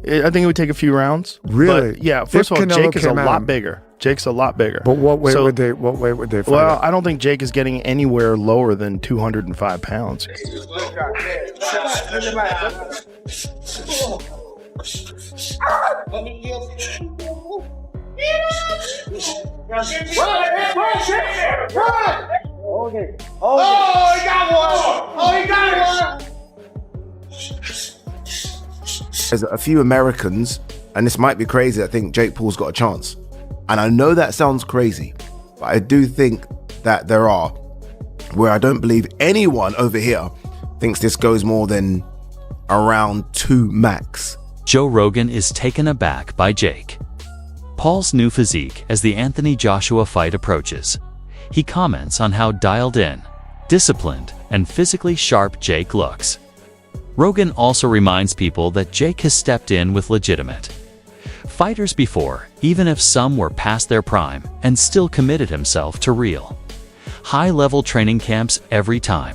I think it would take a few rounds. Really? But yeah. First of all, Jake is a lot bigger. Jake's a lot bigger. But what weight would they fight? Well, I don't think Jake is getting anywhere lower than 205 pounds. Oh, he got one! Oh, he got one! There's a few Americans, and this might be crazy, I think Jake Paul's got a chance. And I know that sounds crazy, but I do think that there are, where I don't believe anyone over here thinks this goes more than around 2 max. Joe Rogan is taken aback by Jake Paul's new physique as the Anthony Joshua fight approaches. He comments on how dialed in, disciplined, and physically sharp Jake looks. Rogan also reminds people that Jake has stepped in with legitimate fighters before, even if some were past their prime, and still committed himself to real, high-level training camps every time.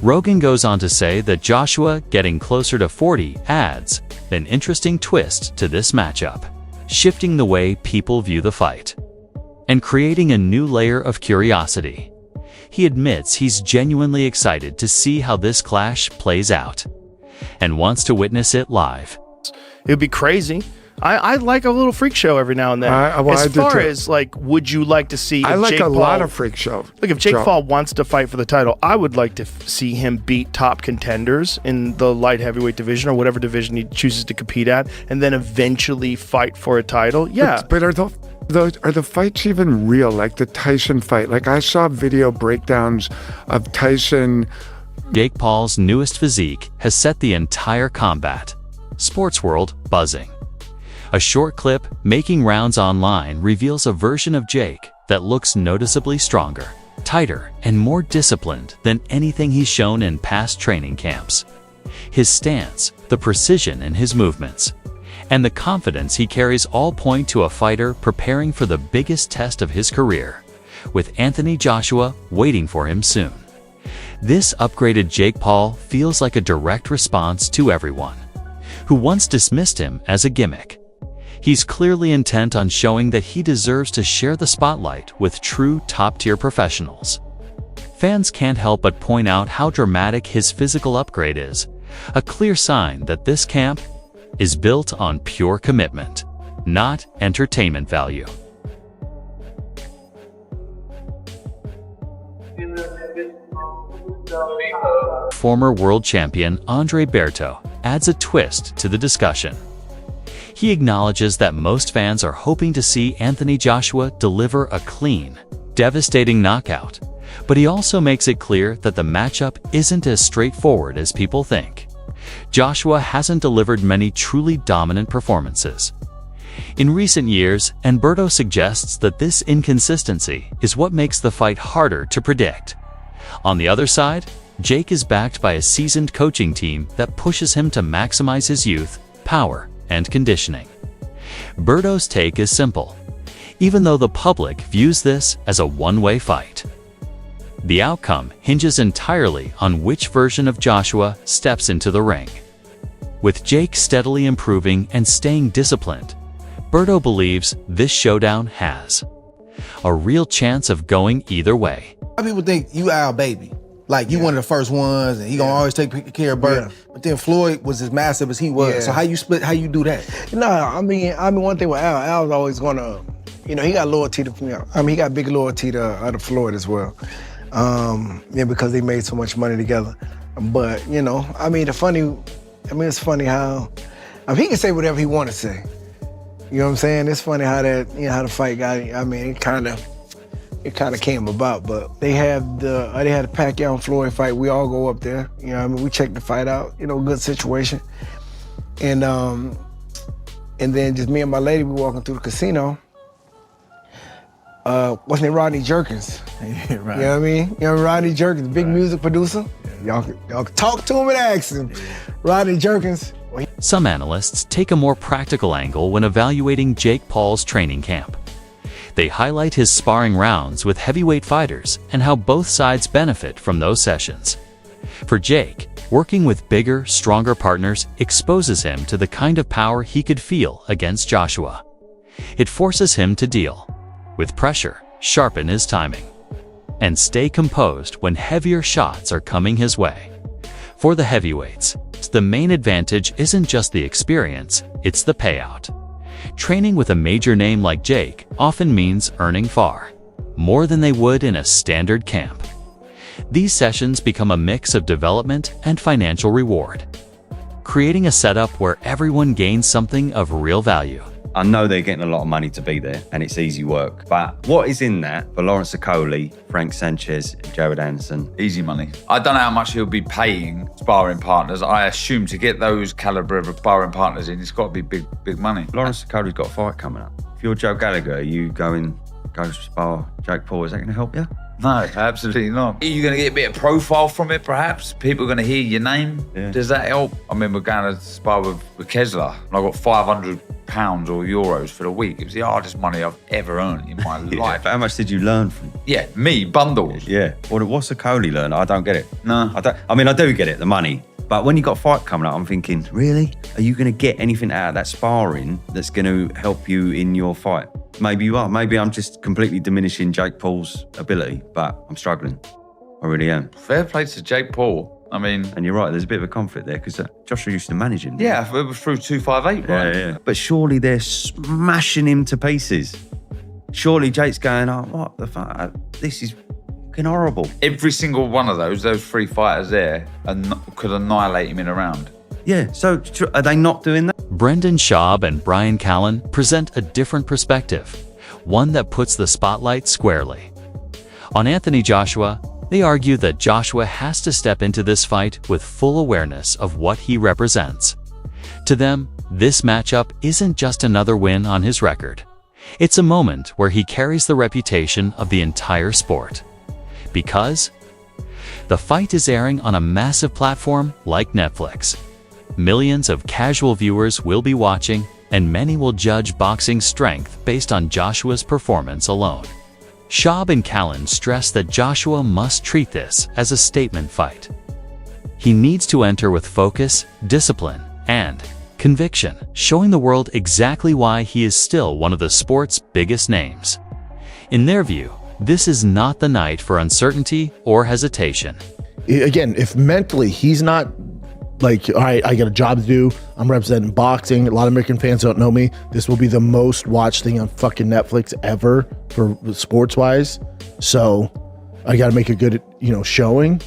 Rogan goes on to say that Joshua getting closer to 40 adds an interesting twist to this matchup, shifting the way people view the fight and creating a new layer of curiosity. He admits he's genuinely excited to see how this clash plays out and wants to witness it live. It would be crazy. I like a little freak show every now and then. As far as like, would you like to see? I like a lot of freak show. Look, if Jake Paul wants to fight for the title, I would like to see him beat top contenders in the light heavyweight division or whatever division he chooses to compete at, and then eventually fight for a title. Yeah, but are the fights even real? Like the Tyson fight? Like I saw video breakdowns of Tyson. Jake Paul's newest physique has set the entire combat sports world buzzing. A short clip making rounds online reveals a version of Jake that looks noticeably stronger, tighter, and more disciplined than anything he's shown in past training camps. His stance, the precision in his movements, and the confidence he carries all point to a fighter preparing for the biggest test of his career, with Anthony Joshua waiting for him soon. This upgraded Jake Paul feels like a direct response to everyone who once dismissed him as a gimmick. He's clearly intent on showing that he deserves to share the spotlight with true top-tier professionals. Fans can't help but point out how dramatic his physical upgrade is, a clear sign that this camp is built on pure commitment, not entertainment value. Former world champion Andre Berto adds a twist to the discussion. He acknowledges that most fans are hoping to see Anthony Joshua deliver a clean, devastating knockout, but he also makes it clear that the matchup isn't as straightforward as people think. Joshua hasn't delivered many truly dominant performances in recent years, and Berto suggests that this inconsistency is what makes the fight harder to predict. On the other side, Jake is backed by a seasoned coaching team that pushes him to maximize his youth, power, and conditioning. Berto's take is simple, even though the public views this as a one-way fight. The outcome hinges entirely on which version of Joshua steps into the ring. With Jake steadily improving and staying disciplined, Berto believes this showdown has a real chance of going either way. A lot of people think you our baby. Like, you one of the first ones, and he gonna always take care of Bert. But then Floyd was as massive as he was. So how you split, how you do that? No, I mean, one thing with Al's always gonna, he got loyalty to, he got big loyalty to Floyd as well. Because they made so much money together. But, it's funny how, he can say whatever he wanna say. You know what I'm saying? It's funny how that, how the fight got, it kind of came about, but they had the Pacquiao and Floyd fight. We all go up there, we check the fight out, good situation. And then just me and my lady, we walking through the casino. What's his name? Rodney Jerkins. Right. You know what I mean? Rodney Jerkins, big music producer. Y'all can talk to him and ask him. Rodney Jerkins. Some analysts take a more practical angle when evaluating Jake Paul's training camp. They highlight his sparring rounds with heavyweight fighters and how both sides benefit from those sessions. For Jake, Working with bigger, stronger partners exposes him to the kind of power he could feel against Joshua. It forces him to deal with pressure, sharpen his timing, and stay composed when heavier shots are coming his way. For the heavyweights, the main advantage isn't just the experience, it's the payout. Training with a major name like Jake often means earning far more than they would in a standard camp. These sessions become a mix of development and financial reward, creating a setup where everyone gains something of real value. I know they're getting a lot of money to be there and it's easy work, but what is in that for Lawrence Okoli, Frank Sanchez, and Jared Anderson? Easy money. I don't know how much he'll be paying sparring partners. I assume to get those caliber of sparring partners in, it's got to be big money. Lawrence Okoli's got a fight coming up. If you're Joe Gallagher, are you go spar Jake Paul? Is that going to help you? No, absolutely not. Are you going to get a bit of profile from it, perhaps? People are going to hear your name? Yeah. Does that help? I remember going to spar with Kessler, and I got £500 or euros for the week. It was the hardest money I've ever earned in my life. But how much did you learn from? Yeah, me, bundles. Yeah. What's Okoli learn? I don't get it. No. I do get it, the money. But when you got a fight coming up, I'm thinking, really? Are you going to get anything out of that sparring that's going to help you in your fight? Maybe you are. Maybe I'm just completely diminishing Jake Paul's ability, but I'm struggling. I really am. Fair play to Jake Paul. I mean... And you're right, there's a bit of a conflict there because Joshua used to manage him. Yeah, it was through 258, right? Yeah. But surely they're smashing him to pieces. Surely Jake's going, oh, what the fuck? This is fucking horrible. Every single one of those three fighters there could annihilate him in a round. Yeah, so are they not doing that? Brendan Schaub and Brian Callen present a different perspective, one that puts the spotlight squarely. On Anthony Joshua, they argue that Joshua has to step into this fight with full awareness of what he represents. To them, this matchup isn't just another win on his record. It's a moment where he carries the reputation of the entire sport. Because the fight is airing on a massive platform like Netflix. Millions of casual viewers will be watching, and many will judge boxing's strength based on Joshua's performance alone. Schaub and Callen stress that Joshua must treat this as a statement fight. He needs to enter with focus, discipline, and conviction, showing the world exactly why he is still one of the sport's biggest names. In their view, this is not the night for uncertainty or hesitation. Again, if mentally he's not like, all right, I got a job to do, I'm representing boxing, a lot of American fans don't know me, this will be the most watched thing on fucking Netflix ever for sports-wise, so I got to make a good, showing.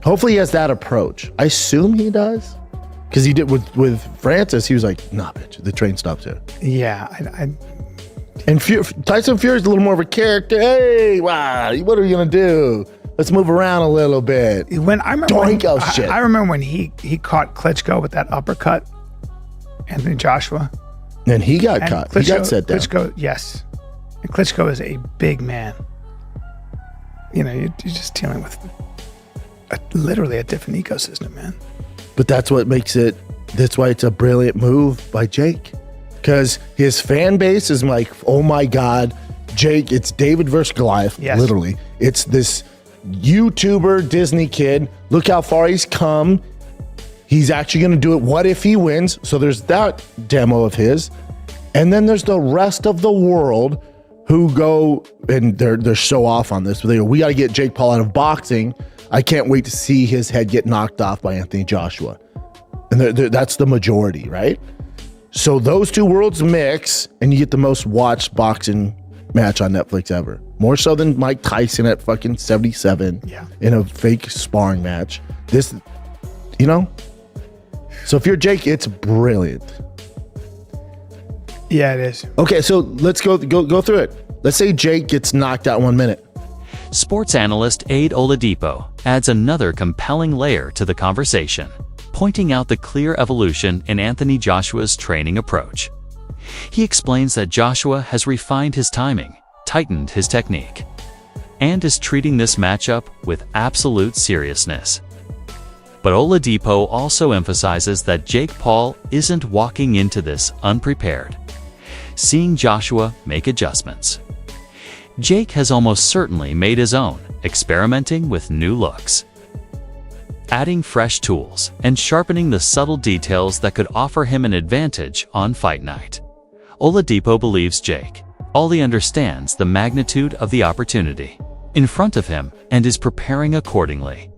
Hopefully he has that approach. I assume he does, because he did with Francis. He was like, nah, bitch, the train stops here. Yeah, And Tyson Fury's a little more of a character. Hey, wow, what are we gonna do? Let's move around a little bit. I remember when he caught Klitschko with that uppercut, Anthony Joshua. And he got caught. He got set down. Klitschko, yes. And Klitschko is a big man. You're just dealing with literally a different ecosystem, man. But that's what makes it, that's why it's a brilliant move by Jake. Because his fan base is like, oh my God, Jake, it's David versus Goliath, yes. Literally. It's this YouTuber Disney kid. Look how far he's come. He's actually going to do it. What if he wins? So there's that demo of his. And then there's the rest of the world who go, and they're so off on this, but they go, we got to get Jake Paul out of boxing. I can't wait to see his head get knocked off by Anthony Joshua. And that's the majority, right? So those two worlds mix, and you get the most watched boxing match on Netflix ever. More so than Mike Tyson at fucking 77 in a fake sparring match. This, So if you're Jake, it's brilliant. Yeah, it is. Okay, so let's go through it. Let's say Jake gets knocked out 1 minute. Sports analyst Aid Oladipo adds another compelling layer to the conversation, pointing out the clear evolution in Anthony Joshua's training approach. He explains that Joshua has refined his timing, tightened his technique, and is treating this matchup with absolute seriousness. But Oladipo also emphasizes that Jake Paul isn't walking into this unprepared, seeing Joshua make adjustments. Jake has almost certainly made his own, experimenting with new looks. adding fresh tools and sharpening the subtle details that could offer him an advantage on fight night. Oladipo believes Jake. Ollie understands the magnitude of the opportunity in front of him and is preparing accordingly,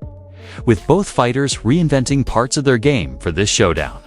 with both fighters reinventing parts of their game for this showdown.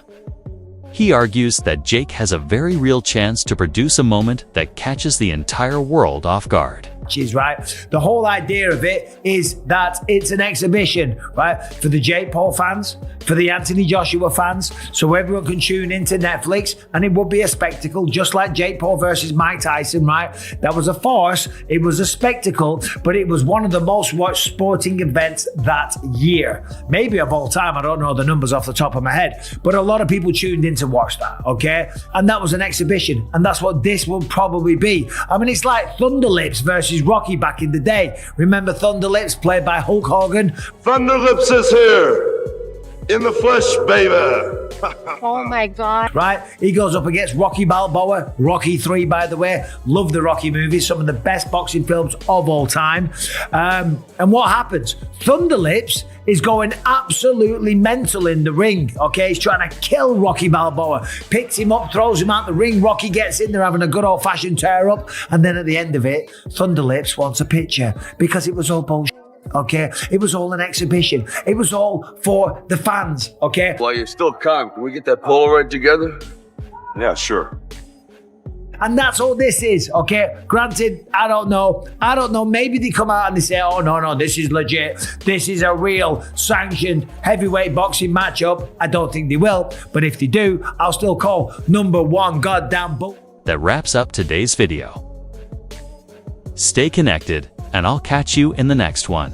He argues that Jake has a very real chance to produce a moment that catches the entire world off guard. Right? The whole idea of it is that it's an exhibition, right? For the Jake Paul fans, for the Anthony Joshua fans, so everyone can tune into Netflix and it will be a spectacle, just like Jake Paul versus Mike Tyson, right? That was a farce, it was a spectacle, but it was one of the most watched sporting events that year. Maybe of all time, I don't know the numbers off the top of my head, but a lot of people tuned in to watch that, okay? And that was an exhibition, and that's what this will probably be. I mean, it's like Thunderlips versus Rocky back in the day. Remember Thunderlips, played by Hulk Hogan? Thunderlips is here in the flesh, baby. Oh my God. Right? He goes up against Rocky Balboa. Rocky 3, by the way. Love the Rocky movies, some of the best boxing films of all time. And what happens? Thunderlips is going absolutely mental in the ring, okay? He's trying to kill Rocky Balboa. Picks him up, throws him out the ring. Rocky gets in there having a good old-fashioned tear-up. And then at the end of it, Thunderlips wants a picture because it was all bullshit. Okay, it was all an exhibition. It was all for the fans. Okay. While you're still calm, can we get that Polaroid together? Yeah, sure. And that's all this is, okay? Granted, I don't know. Maybe they come out and they say, oh, no, this is legit. This is a real sanctioned heavyweight boxing matchup. I don't think they will. But if they do, I'll still call #1 goddamn bull. That wraps up today's video. Stay connected, and I'll catch you in the next one.